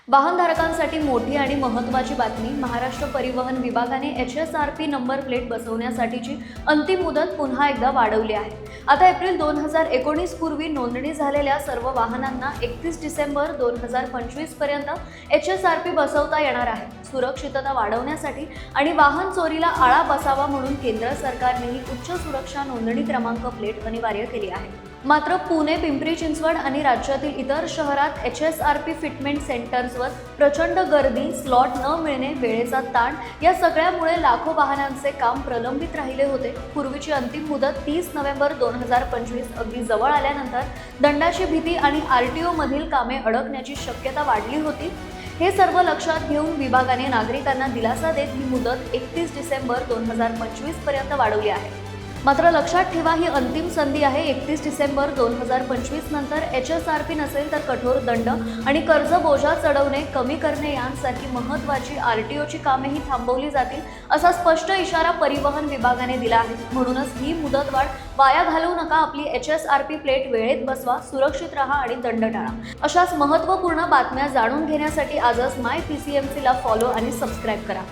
वाहनधारकांसाठी मोठी आणि महत्त्वाची बातमी. महाराष्ट्र परिवहन विभागाने HSRP नंबर प्लेट बसवण्यासाठीची अंतिम मुदत पुन्हा एकदा वाढवली आहे. आता एप्रिल 2019 पूर्वी नोंदणी झालेल्या सर्व वाहनांना 31 डिसेंबर 2025 पर्यंत HSRP बसवता येणार आहे. सुरक्षितता वाढवण्यासाठी आणि वाहन चोरीला आळा बसावा म्हणून केंद्र सरकारनेही उच्च सुरक्षा नोंदणी क्रमांक प्लेट अनिवार्य केली आहे. मात्र पुणे, पिंपरी चिंचवड आणि राज्यातील इतर शहरात HSRP फिटमेंट सेंटर्सवर प्रचंड गर्दी, स्लॉट न मिळणे, वेळेचा ताण या सगळ्यामुळे लाखो वाहनांचे काम प्रलंबित राहिले होते. पूर्वीची अंतिम मुदत 30 नोव्हेंबर 2025 अगदी जवळ आल्यानंतर दंडाची भीती आणि RTO मधील कामे अडकण्याची शक्यता वाढली होती. हे सर्व लक्षात घेऊन विभागाने नागरिकांना दिलासा देत ही मुदत 31 डिसेंबर 2025 पर्यंत वाढवली आहे. मात्र लक्षात ठेवा, ही अंतिम संधी आहे. 31 डिसेंबर 2025 नंतर HSRP नसेल तर कठोर दंड आणि कर्ज बोजा चढवणे कमी करणे यांसारखी महत्त्वाची RTOची कामेही थांबवली जातील, असा स्पष्ट इशारा परिवहन विभागाने दिला आहे. म्हणूनच ही मुदतवाढ वाया घालवू नका. आपली HSRP प्लेट वेळेत बसवा, सुरक्षित राहा आणि दंड टाळा. अशाच महत्त्वपूर्ण बातम्या जाणून घेण्यासाठी आजच MyPCMC ला फॉलो आणि सबस्क्राईब करा.